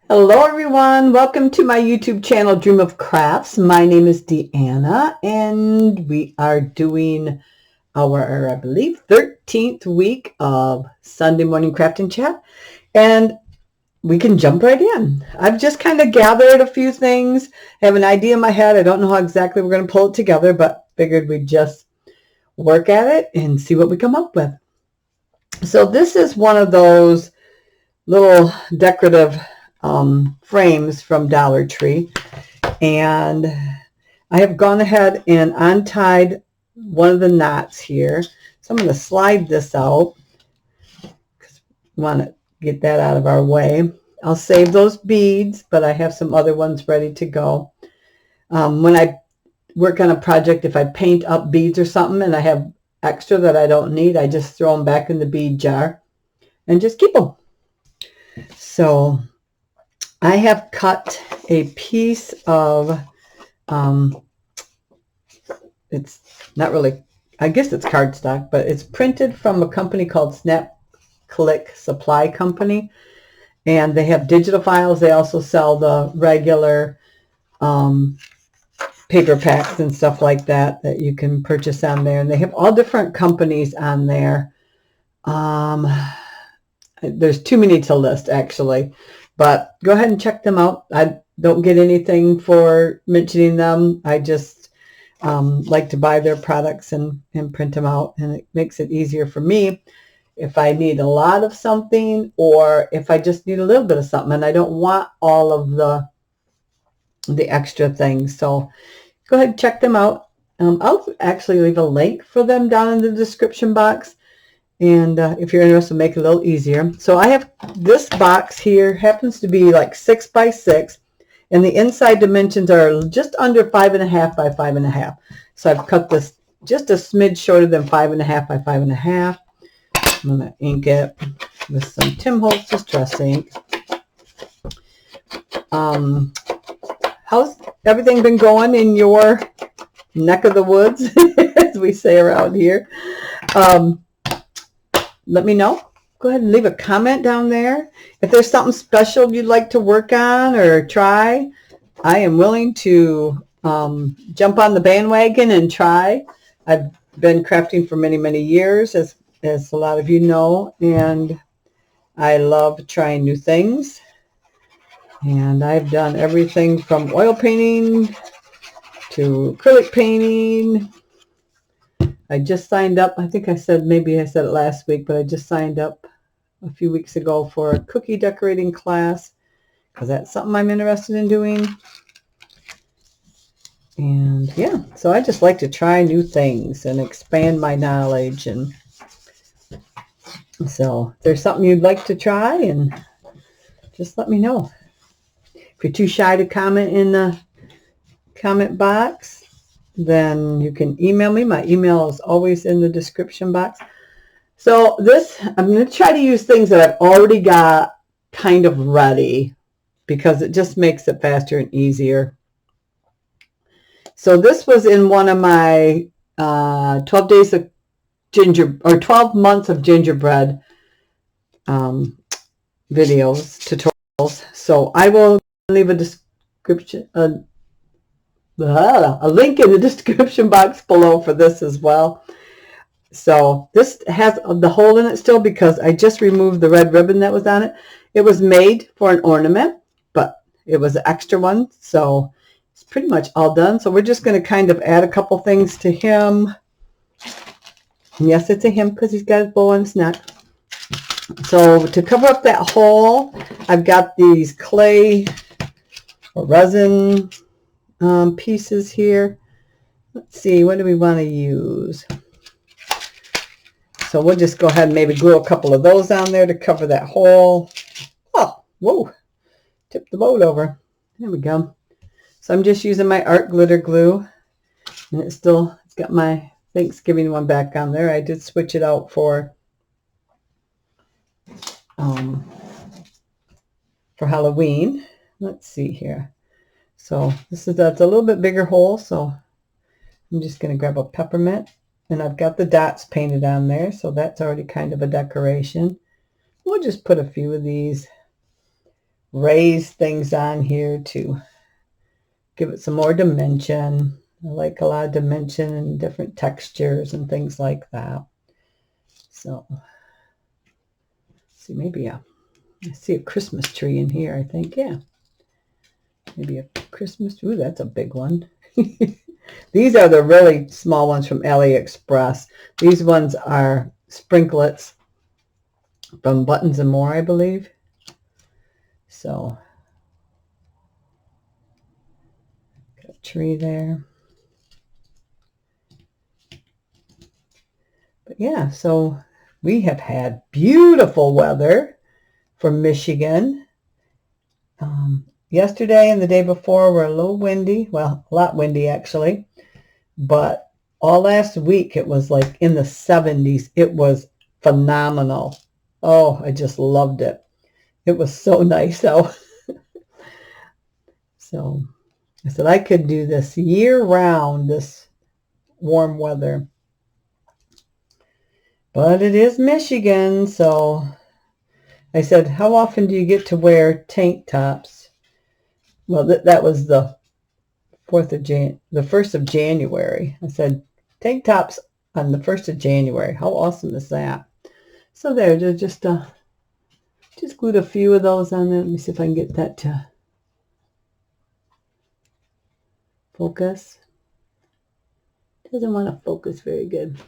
Hello everyone, welcome to my YouTube channel Dream of Crafts. My name is Deanna and we are doing our, I believe, 13th week of Sunday Morning Craft and Chat, and we can jump right in. I've just kind of gathered a few things. I have an idea in my head. I don't know how exactly we're going to pull it together, but figured we'd just work at it and see what we come up with. So this is one of those little decorative frames from Dollar Tree, and I have gone ahead and untied one of the knots here, so I'm going to slide this out because we want to get that out of our way. I'll save those beads, but I have some other ones ready to go. When I work on a project, if I paint up beads or something and I have extra that I don't need, I just throw them back in the bead jar and just keep them. So I have cut a piece of, it's not really, I guess it's cardstock, but it's printed from a company called Snap Click Supply Company. And they have digital files. They also sell the regular paper packs and stuff like that that you can purchase on there. And they have all different companies on there. There's too many to list, actually. But go ahead and check them out. I don't get anything for mentioning them. I just like to buy their products and print them out. And it makes it easier for me if I need a lot of something or if I just need a little bit of something and I don't want all of the extra things. So go ahead and check them out. I'll actually leave a link for them down in the description box. And if you're interested, make it a little easier. So I have this box here, happens to be like 6 by 6, and the inside dimensions are just under 5.5 by 5.5. So I've cut this just a smidge shorter than 5.5 by 5.5. I'm going to ink it with some Tim Holtz Distress ink. How's everything been going in your neck of the woods, as we say around here? Let me know. Go ahead and leave a comment down there. If there's something special you'd like to work on or try, I am willing to jump on the bandwagon and try. I've been crafting for many, many years, as a lot of you know, and I love trying new things. And I've done everything from oil painting to acrylic painting. I just signed up, I think maybe I said it last week, but I just signed up a few weeks ago for a cookie decorating class because that's something I'm interested in doing. And yeah, so I just like to try new things and expand my knowledge. And so if there's something you'd like to try, and just let me know. If you're too shy to comment in the comment box, then you can email me. My email is always in the description box. So this, I'm going to try to use things that I've already got kind of ready because it just makes it faster and easier. So this was in one of my 12 days of 12 months of gingerbread videos, tutorials. So I will leave a description, a link in the description box below for this as well. So this has the hole in it still because I just removed the red ribbon that was on it. It was made for an ornament, but it was an extra one, so it's pretty much all done. So we're just going to kind of add a couple things to him. And yes, it's a him because he's got his bow on his neck. So to cover up that hole, I've got these clay or resin pieces here. Let's see, what do we want to use? So we'll just go ahead and maybe glue a couple of those on there to cover that hole. Oh, whoa, tipped the boat over. There we go. So I'm just using my art glitter glue, and it's got my Thanksgiving one back on there. I did switch it out for Halloween. Let's see here. So that's a little bit bigger hole, so I'm just going to grab a peppermint, and I've got the dots painted on there, so that's already kind of a decoration. We'll just put a few of these raise things on here to give it some more dimension. I like a lot of dimension and different textures and things like that. So, see, maybe I see a Christmas tree in here, I think. Yeah. Maybe a Christmas tree. Ooh, that's a big one. These are the really small ones from AliExpress. These ones are sprinklets from Buttons and More, I believe. So, got a tree there. But yeah, so we have had beautiful weather for Michigan. Yesterday and the day before were a little windy. Well, a lot windy actually. But all last week it was like in the 70s. It was phenomenal. Oh, I just loved it. It was so nice though. So I said I could do this year round, this warm weather. But it is Michigan, so I said, how often do you get to wear tank tops? Well, that was the 1st of January. I said, tank tops on the 1st of January. How awesome is that? So there, just glued a few of those on there. Let me see if I can get that to focus. Doesn't want to focus very good.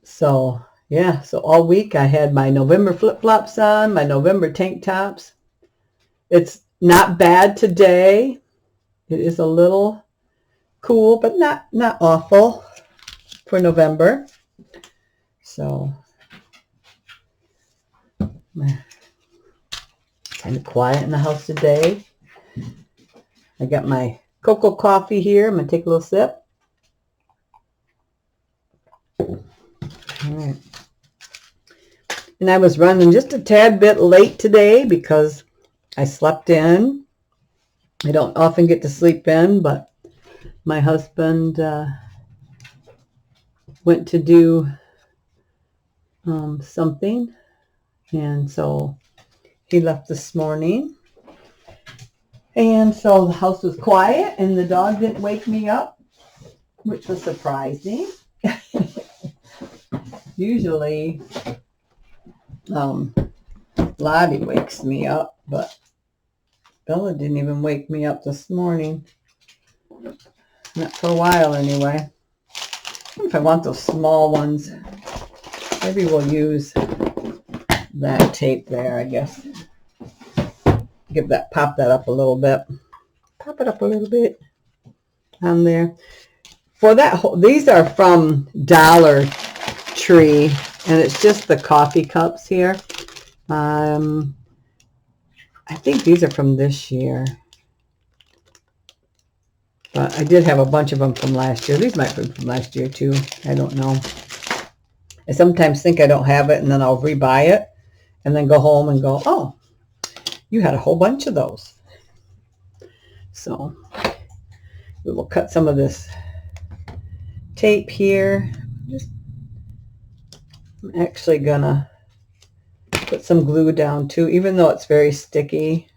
So, yeah, so all week I had my November flip-flops on, my November tank tops. It's not bad today. It is a little cool, but not awful for November. So, kind of quiet in the house today. I got my cocoa coffee here. I'm going to take a little sip. All right. And I was running just a tad bit late today because I slept in. I don't often get to sleep in, but my husband went to do something, and so he left this morning. And so the house was quiet, and the dog didn't wake me up, which was surprising. Usually, Lottie wakes me up, but Bella didn't even wake me up this morning. Not for a while, anyway. If I want those small ones, maybe we'll use that tape there, I guess. Pop that up a little bit. Pop it up a little bit on there. For that, these are from Dollar Tree, and it's just the coffee cups here. I think these are from this year. But I did have a bunch of them from last year. These might be from last year too. I don't know. I sometimes think I don't have it, and then I'll rebuy it, and then go home and go, oh, you had a whole bunch of those. So we will cut some of this tape here. I'm actually gonna put some glue down too, even though it's very sticky.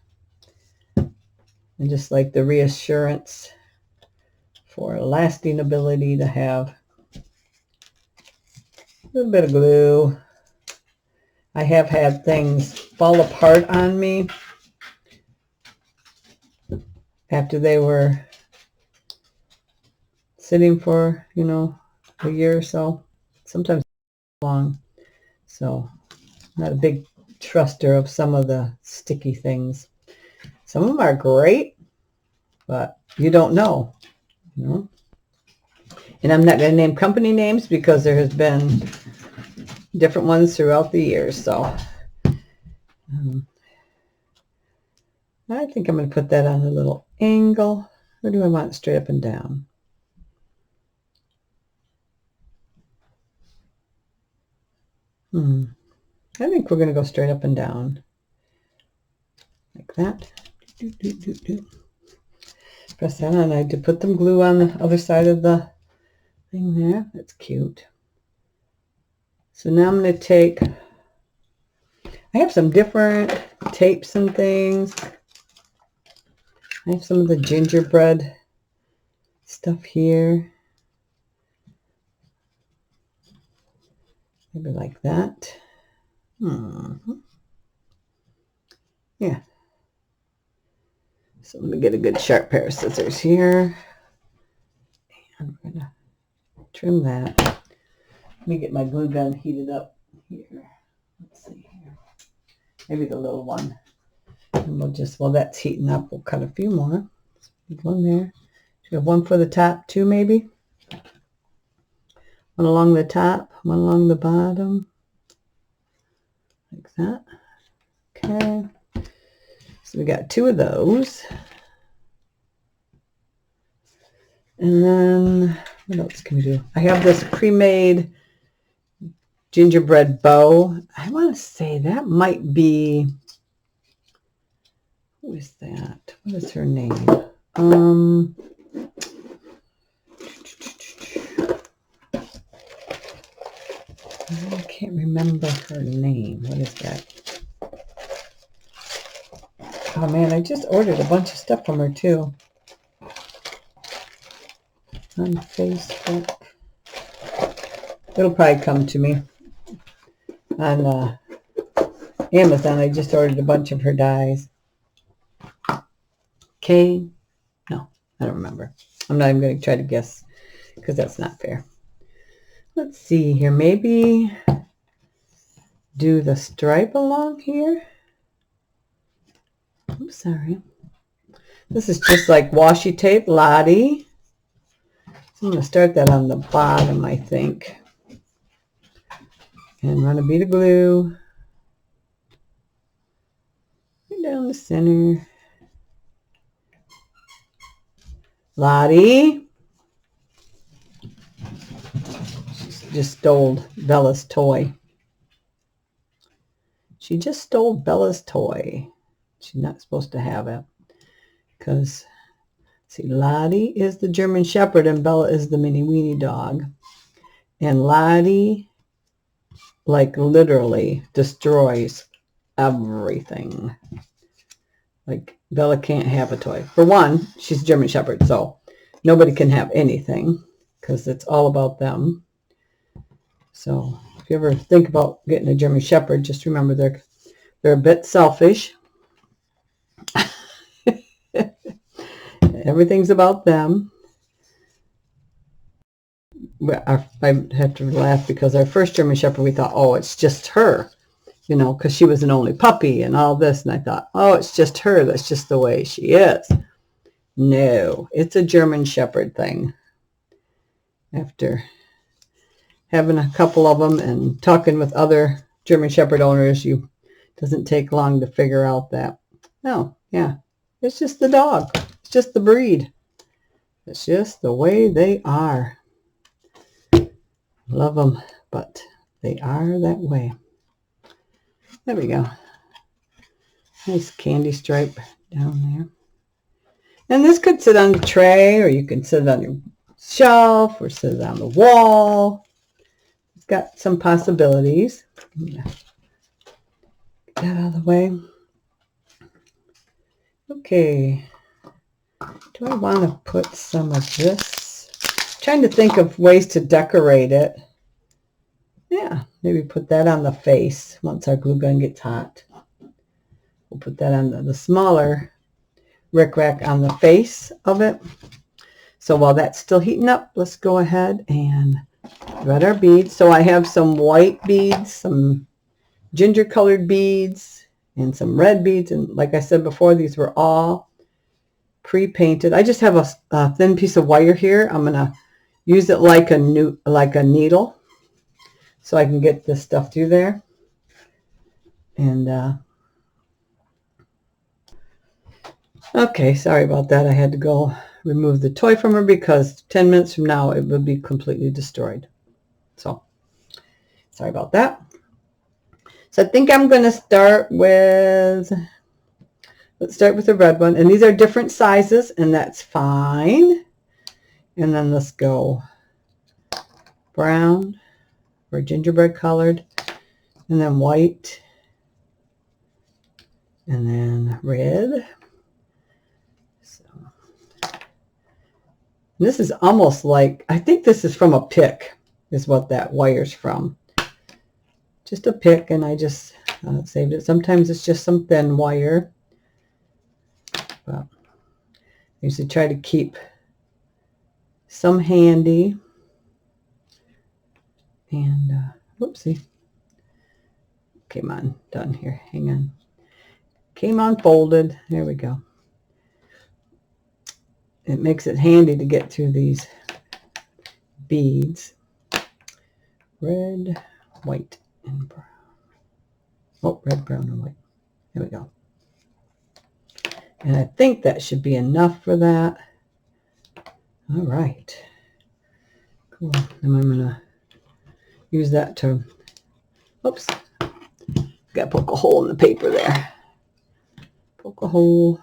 And just like the reassurance for a lasting ability to have a little bit of glue. I have had things fall apart on me after they were sitting for, a year or so, sometimes long. So I'm not a big truster of some of the sticky things. Some of them are great, but you don't know, And I'm not going to name company names because there has been different ones throughout the years. So I think I'm going to put that on a little angle. Or do I want it straight up and down? I think we're going to go straight up and down. Like that. Press that on. I had to put some glue on the other side of the thing there. That's cute. So now I'm going to take, I have some different tape some things. I have some of the gingerbread stuff here. Maybe like that. Yeah. So let me get a good sharp pair of scissors here. And I'm going to trim that. Let me get my glue gun heated up here. Let's see here. Maybe the little one. And we'll just, while that's heating up, we'll cut a few more. One there. Should we have one for the top too, maybe? One along the top, one along the bottom. Like that. Okay. So we got 2 of those. And then, what else can we do? I have this pre-made gingerbread bow. I want to say that might be, who is that? What is her name? I can't remember her name. What is that? Oh man, I just ordered a bunch of stuff from her too. On Facebook. It'll probably come to me. On Amazon, I just ordered a bunch of her dies. Kay? No, I don't remember. I'm not even going to try to guess because that's not fair. Let's see here. Maybe do the stripe along here. I'm sorry. This is just like washi tape, Lottie. So I'm going to start that on the bottom, I think. And run a bead of glue. Right down the center. Lottie. She just stole Bella's toy. She just stole Bella's toy. She's not supposed to have it. Because, see, Lottie is the German Shepherd and Bella is the mini weenie dog. And Lottie, like, literally destroys everything. Like, Bella can't have a toy. For one, she's a German Shepherd, so nobody can have anything because it's all about them. So if you ever think about getting a German Shepherd, just remember they're a bit selfish. Everything's about them. I have to laugh because our first German Shepherd, we thought, oh, it's just her, you know, because she was an only puppy and all this. And I thought, oh, it's just her. That's just the way she is. No, it's a German Shepherd thing. After having a couple of them and talking with other German Shepherd owners, it doesn't take long to figure out that, no, yeah, it's just the dog. It's just the breed. It's just the way they are. Love them, but they are that way. There we go. Nice candy stripe down there. And this could sit on the tray, or you can sit it on your shelf, or sit it on the wall. It's got some possibilities. Get that out of the way. Okay. Do I want to put some of this? I'm trying to think of ways to decorate it. Yeah, maybe put that on the face once our glue gun gets hot. We'll put that on the smaller rickrack on the face of it. So while that's still heating up, let's go ahead and thread our beads. So I have some white beads, some ginger colored beads, and some red beads. And like I said before, these were all pre-painted. I just have a thin piece of wire here. I'm going to use it like a needle so I can get this stuff through there. And okay, sorry about that. I had to go remove the toy from her because 10 minutes from now it would be completely destroyed. So sorry about that. So I think I'm going to start with, let's start with the red one. And these are different sizes, and that's fine. And then let's go brown or gingerbread colored, and then white and then red. So this is almost like, I think this is from a pick, is what that wire's from. Just a pick, and I just saved it. Sometimes it's just some thin wire, but I usually try to keep some handy. And whoopsie, came on done here. Hang on, came unfolded. There we go. It makes it handy to get through these beads. Red, white, and brown. Oh, red, brown, and white. There we go. And I think that should be enough for that. All right. Cool. Then I'm going to use that to, oops, got to poke a hole in the paper there. Poke a hole.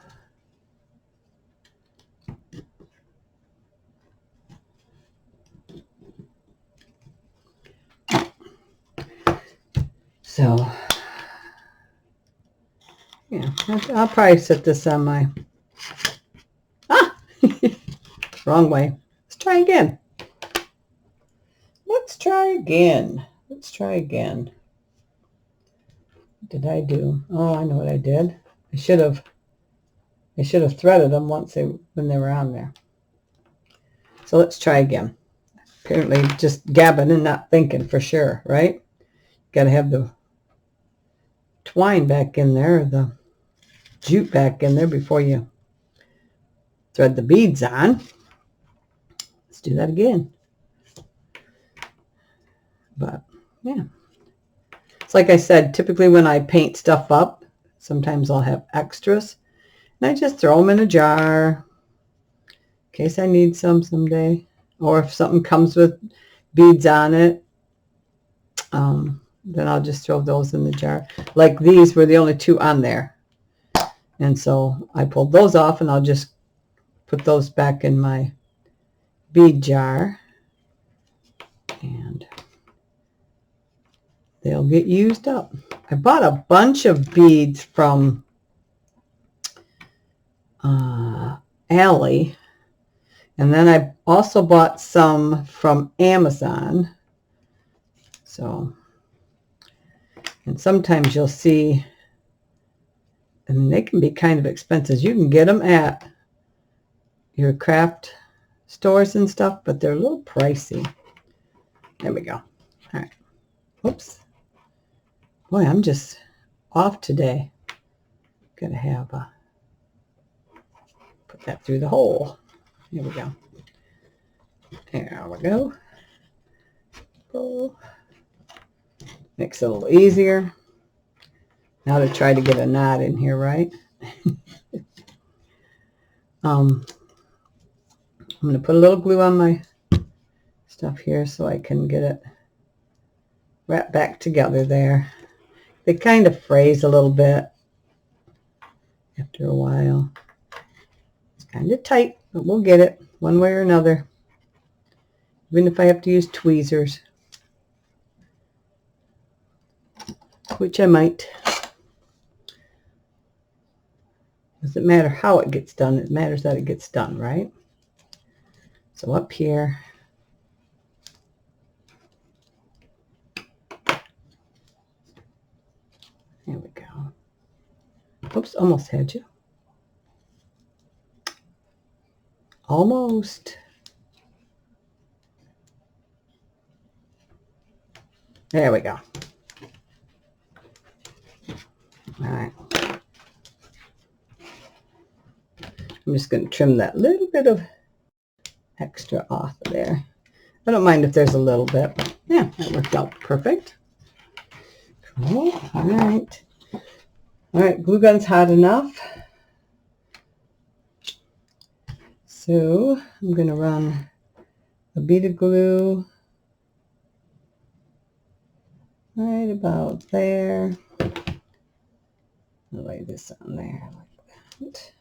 So, yeah, I'll probably set this on my, wrong way. Let's try again. Let's try again. Let's try again. What did I do? Oh, I know what I did. I should have threaded them when they were on there. So let's try again. Apparently just gabbing and not thinking for sure, right? Got to have the twine back in there, the jute back in there before you thread the beads on. Let's do that again. But yeah, it's like I said, typically when I paint stuff up, sometimes I'll have extras, and I just throw them in a jar in case I need some someday, or if something comes with beads on it, then I'll just throw those in the jar. Like these were the only two on there, and so I pulled those off, and I'll just put those back in my bead jar, and they'll get used up. I bought a bunch of beads from Allie, and then I also bought some from Amazon. So, and sometimes you'll see, and they can be kind of expensive. You can get them at your craft stores and stuff, but they're a little pricey. There we go. All right. Whoops. Boy, I'm just off today. Gotta have put that through the hole. Here we go. There we go. Pull. Makes it a little easier. Now to try to get a knot in here, right? I'm going to put a little glue on my stuff here so I can get it wrapped back together there. They kind of frays a little bit after a while. It's kind of tight, but we'll get it one way or another. Even if I have to use tweezers, which I might. Doesn't matter how it gets done, it matters that it gets done, right? So up here, there we go. Oops, almost had you. Almost. There we go. All right. I'm just going to trim that little bit of extra off of there. I don't mind if there's a little bit, but yeah, that worked out perfect. Cool. All right. All right, glue gun's hot enough. So I'm going to run a bead of glue right about there. I'll lay this on there like that.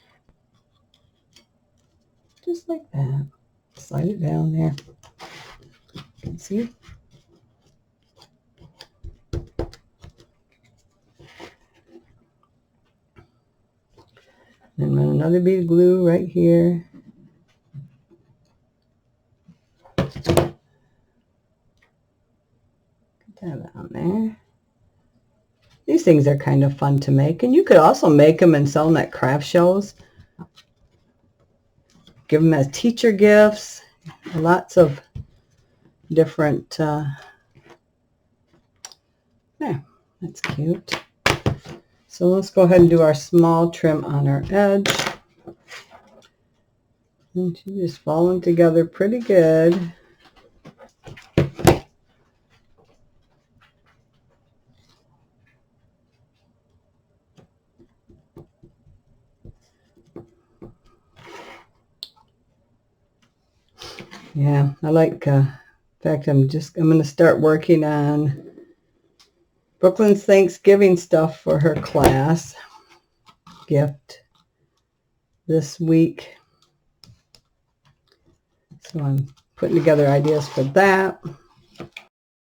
Just like that. Slide it down there. You can see. And run another bead of glue right here. Put that on there. These things are kind of fun to make, and you could also make them and sell them at craft shows. Give them as teacher gifts. Lots of different, yeah, that's cute. So let's go ahead and do our small trim on our edge. And she's just falling together pretty good. Yeah, I like, in fact, I'm going to start working on Brooklyn's Thanksgiving stuff for her class gift this week. So I'm putting together ideas for that.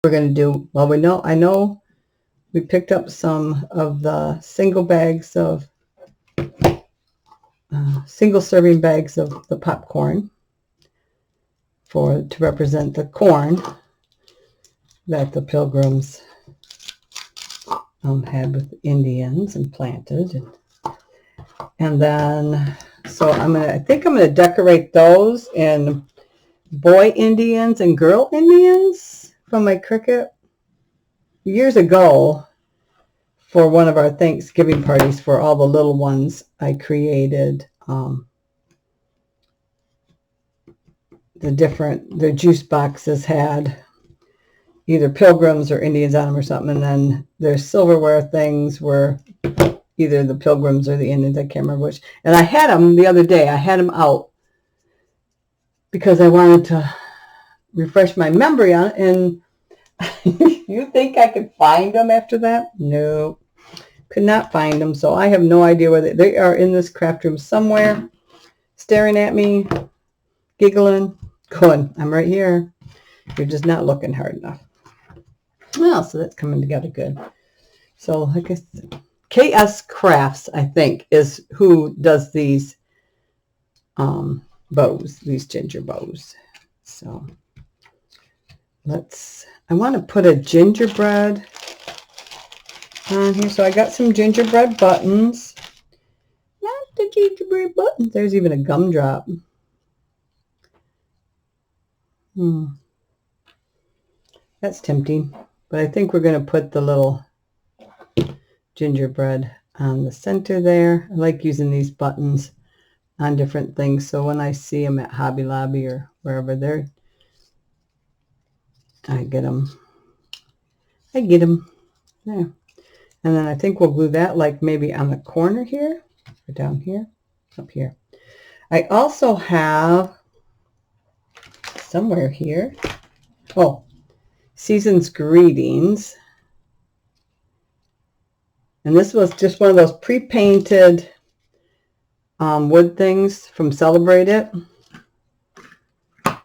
We're going to do, well, I know we picked up some of the single serving bags of the popcorn to represent the corn that the Pilgrims had with Indians and planted. And then, so I think I'm going to decorate those in boy Indians and girl Indians from my Cricut. Years ago, for one of our Thanksgiving parties for all the little ones, I created the juice boxes had either Pilgrims or Indians on them or something, and then their silverware things were either the Pilgrims or the Indians. I can't remember which. And I had them the other day. I had them out because I wanted to refresh my memory on it. And you think I could find them after that? No, could not find them. So I have no idea where they are. In this craft room somewhere, staring at me, giggling, going, I'm right here. You're just not looking hard enough. Well, so that's coming together good. So like I said, KS Crafts, I think, is who does these bows, these ginger bows. So I want to put a gingerbread on here. So I got some gingerbread buttons. Not the gingerbread buttons. There's even a gumdrop. That's tempting. But I think we're going to put the little gingerbread on the center there. I like using these buttons on different things. So when I see them at Hobby Lobby or wherever I get them. There. And then I think we'll glue that like maybe on the corner here or down here, up here. I also have somewhere here, Season's Greetings. And this was just one of those pre-painted wood things from Celebrate It.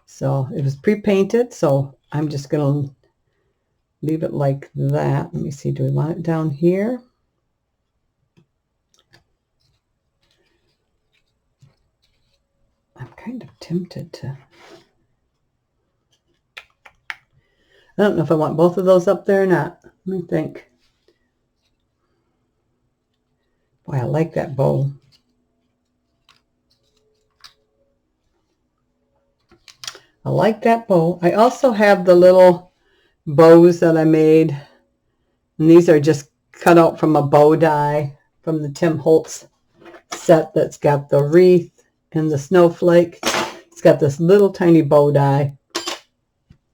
So it was pre-painted, so I'm just going to leave it like that. Let me see, do we want it down here? I'm kind of tempted to. I don't know if I want both of those up there or not. Let me think. Boy, I like that bow. I like that bow. I also have the little bows that I made. And these are just cut out from a bow die from the Tim Holtz set that's got the wreath and the snowflake. It's got this little tiny bow die.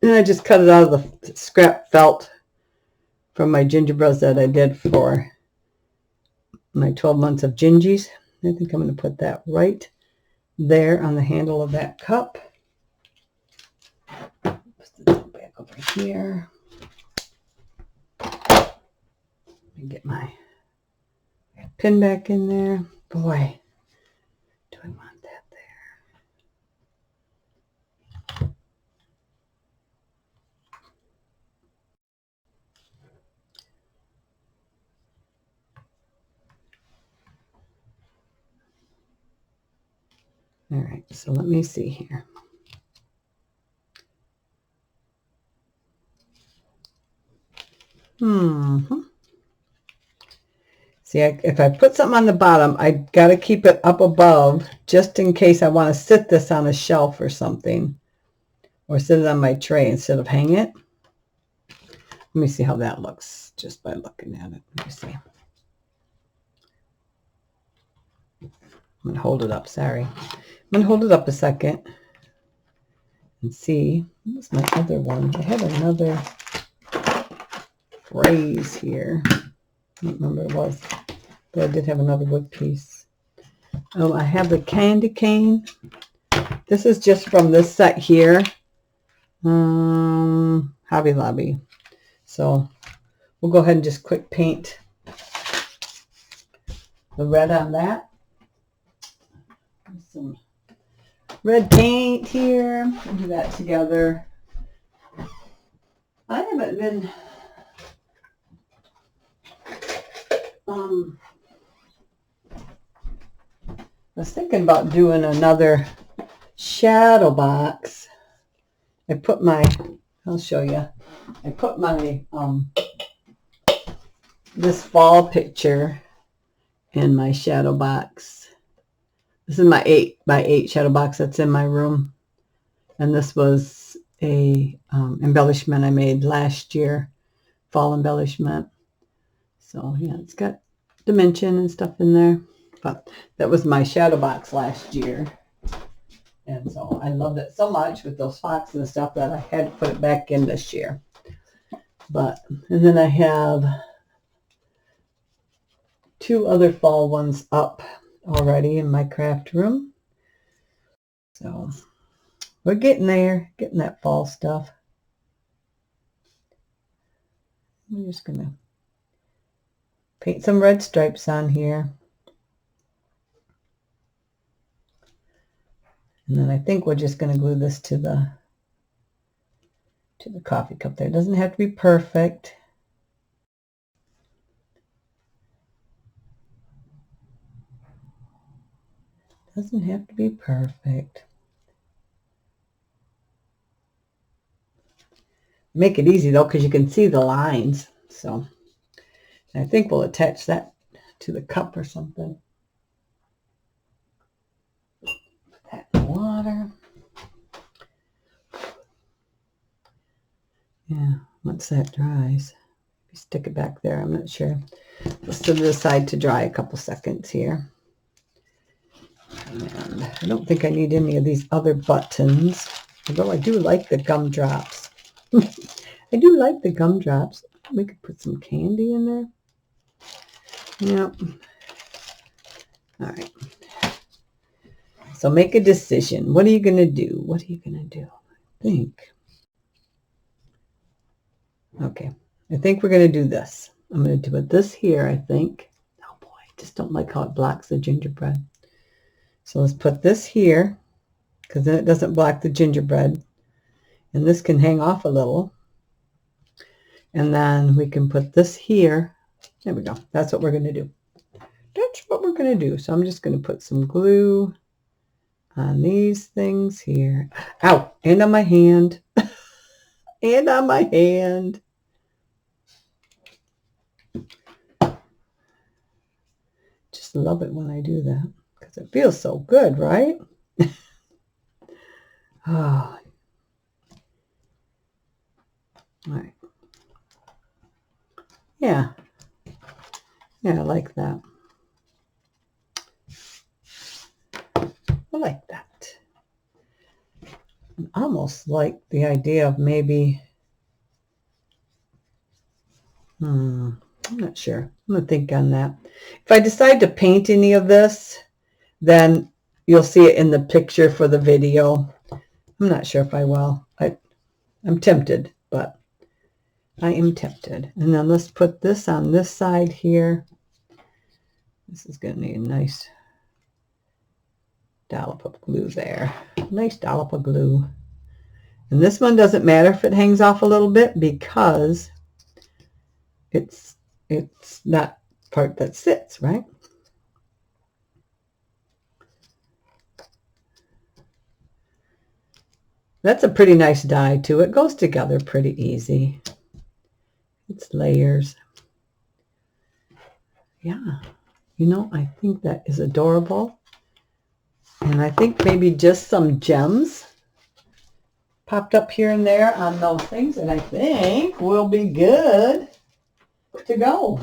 And I just cut it out of the scrap felt from my gingerbreads that I did for my 12 months of gingies. I think I'm going to put that right there on the handle of that cup. Put it back over here. Let me get my pin back in there. Boy, do I want that there. All right, so let me see here. See, if I put something on the bottom, I got to keep it up above just in case I want to sit this on a shelf or something, or sit it on my tray instead of hang it. Let me see how that looks just by looking at it. Let me see. I'm going to hold it up. Sorry. I'm going to hold it up a second and see. What's my other one? I have another phrase here. I don't remember what it was, but I did have another wood piece. Oh, I have the candy cane. This is just from this set here. Hobby Lobby. So we'll go ahead and just quick paint the red on that. Some red paint here. We'll do that together. I haven't been I was thinking about doing another shadow box. I put my, I'll show you. I put my this fall picture in my shadow box. This is my 8x8 shadow box that's in my room. And this was a embellishment I made last year, fall embellishment. So yeah, it's got dimension and stuff in there. But that was my shadow box last year. And so I loved it so much with those foxes and stuff that I had to put it back in this year. But, and then I have 2 other fall ones up already in my craft room. So we're getting there, getting that fall stuff. I'm just going to paint some red stripes on here. And then I think we're just going to glue this to the coffee cup there. It doesn't have to be perfect. Doesn't have to be perfect. Make it easy though, because you can see the lines. So I think we'll attach that to the cup or something. Put that in the water. Yeah, once that dries, stick it back there. I'm not sure. Let's set it aside to dry a couple seconds here. And I don't think I need any of these other buttons, although I do like the gumdrops. I do like the gumdrops. We could put some candy in there. Yep. All right. So make a decision. What are you going to do? What are you going to do? I think. Okay. I think we're going to do this. I'm going to do it this here, I think. Oh boy, I just don't like how it blocks the gingerbread. So let's put this here, because then it doesn't block the gingerbread. And this can hang off a little. And then we can put this here. There we go. That's what we're going to do. That's what we're going to do. So I'm just going to put some glue on these things here. Ow! And on my hand. And on my hand. Just love it when I do that, because it feels so good, right? Oh. All right. Yeah. Yeah, I like that. I like that. I almost like the idea of maybe, I'm not sure. I'm going to think on that. If I decide to paint any of this, then you'll see it in the picture for the video. I'm not sure if I will. I'm tempted, but I am tempted. And then let's put this on this side here. This is going to need a nice dollop of glue there. Nice dollop of glue. And this one doesn't matter if it hangs off a little bit, because it's not part that sits, right? That's a pretty nice die too. It goes together pretty easy. It's layers. Yeah, you know, I think that is adorable. And I think maybe just some gems popped up here and there on those things, and I think we'll be good to go.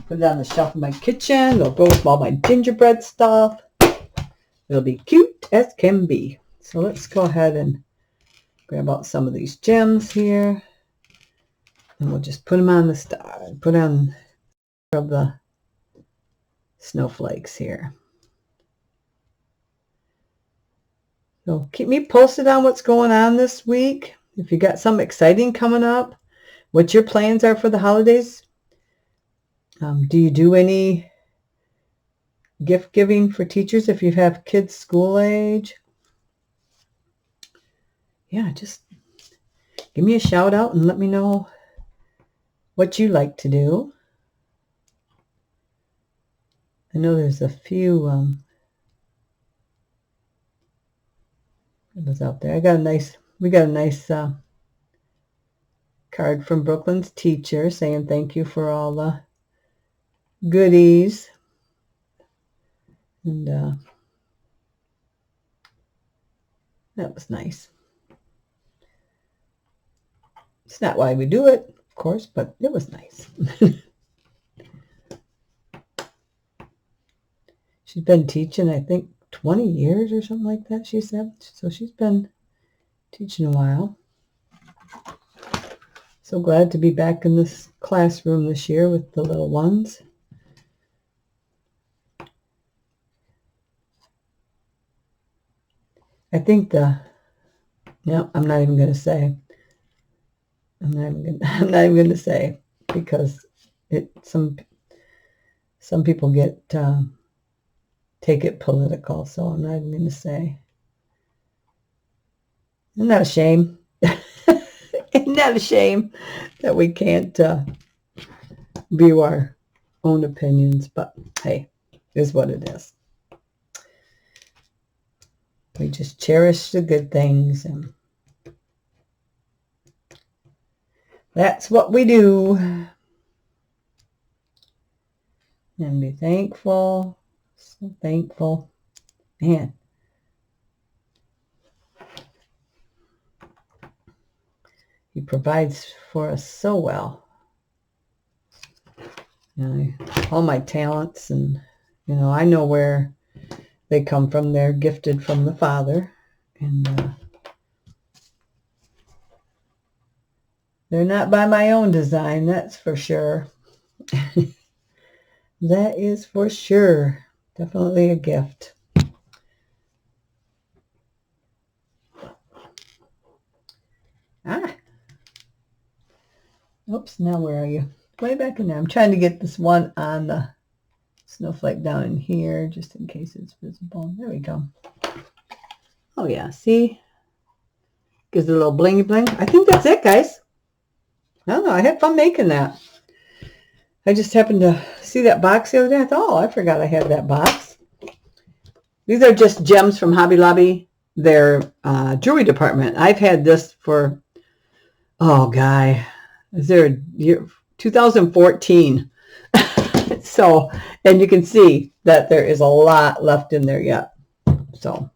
Put it on the shelf in my kitchen. It'll go with all my gingerbread stuff. It'll be cute as can be. So let's go ahead and grab out some of these gems here. And we'll just put them on the star. Put on of the snowflakes here. So keep me posted on what's going on this week. If you got something exciting coming up, what your plans are for the holidays. Do you do any gift giving for teachers if you have kids school age? Yeah, just give me a shout out and let me know what you like to do. I know there's a few it was out there. We got a nice card from Brooklyn's teacher saying thank you for all the goodies. And that was nice. It's not why we do it, of course, but it was nice. She's been teaching, I think, 20 years or something like that, she said. So she's been teaching a while. So glad to be back in this classroom this year with the little ones. I think I'm not even going to say. I'm not even going to say because some people take it political, so I'm not even going to say. Isn't that a shame? Isn't that a shame that we can't view our own opinions? But hey, it is what it is. We just cherish the good things, and that's what we do. And be thankful. So thankful. Man. He provides for us so well. All my talents, and I know where they come from. They're gifted from the Father, and they're not by my own design, that's for sure. That is for sure. Definitely a gift. Oops, now where are you? Way back in there. I'm trying to get this one on the snowflake down in here, just in case it's visible. There we go. Oh yeah, see? Gives it a little blingy bling. I think that's it, guys. I don't know. I had fun making that. I just happened to see that box the other day. I thought, oh, I forgot I had that box. These are just gems from Hobby Lobby, their jewelry department. I've had this for, is there a year? 2014. So, and you can see that there is a lot left in there yet. So,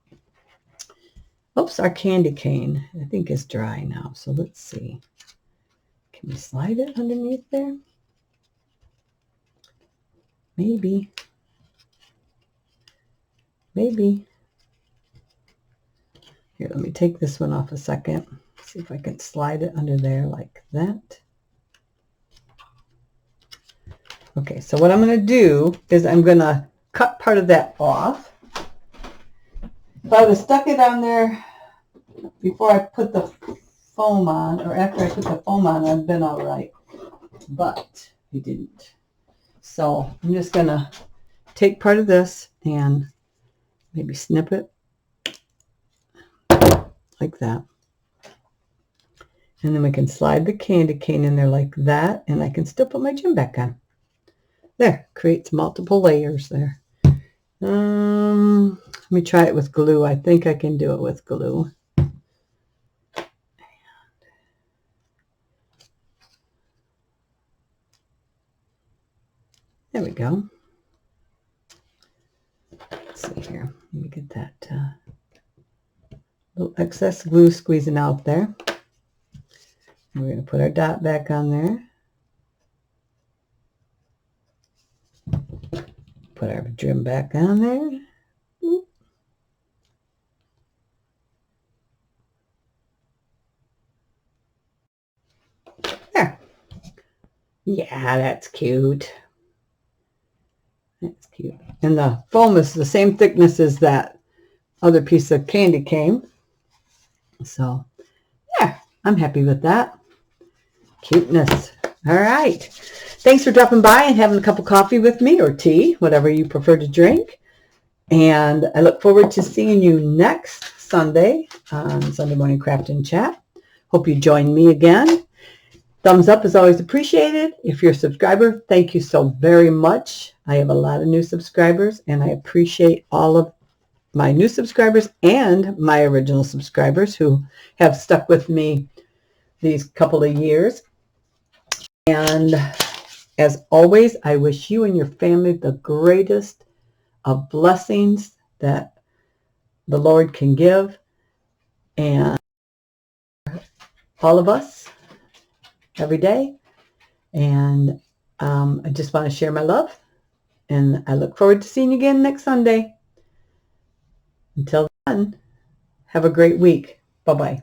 oops, our candy cane, I think, is dry now. So let's see. Can we slide it underneath there? Maybe. Maybe. Here, let me take this one off a second. See if I can slide it under there like that. Okay, so what I'm going to do is I'm going to cut part of that off. If I would have stuck it on there before I put the foam on, or after I put the foam on, I'd been all right. But I didn't. So I'm just going to take part of this and maybe snip it like that. And then we can slide the candy cane in there like that, and I can still put my gem back on. There, creates multiple layers there. me try it with glue. I think I can do it with glue. There we go. Let's see here. Let me get that little excess glue squeezing out there. And we're going to put our dot back on there. Put our trim back on there. There. Yeah, that's cute. That's cute. And the foam is the same thickness as that other piece of candy cane. So, yeah, I'm happy with that. Cuteness. All right. Thanks for dropping by and having a cup of coffee with me, or tea, whatever you prefer to drink. And I look forward to seeing you next Sunday on Sunday Morning Craft and Chat. Hope you join me again. Thumbs up is always appreciated. If you're a subscriber, thank you so very much. I have a lot of new subscribers, and I appreciate all of my new subscribers and my original subscribers who have stuck with me these couple of years. And as always, I wish you and your family the greatest of blessings that the Lord can give, and all of us every day. And I just want to share my love, and I look forward to seeing you again next Sunday. Until then, have a great week. Bye-bye.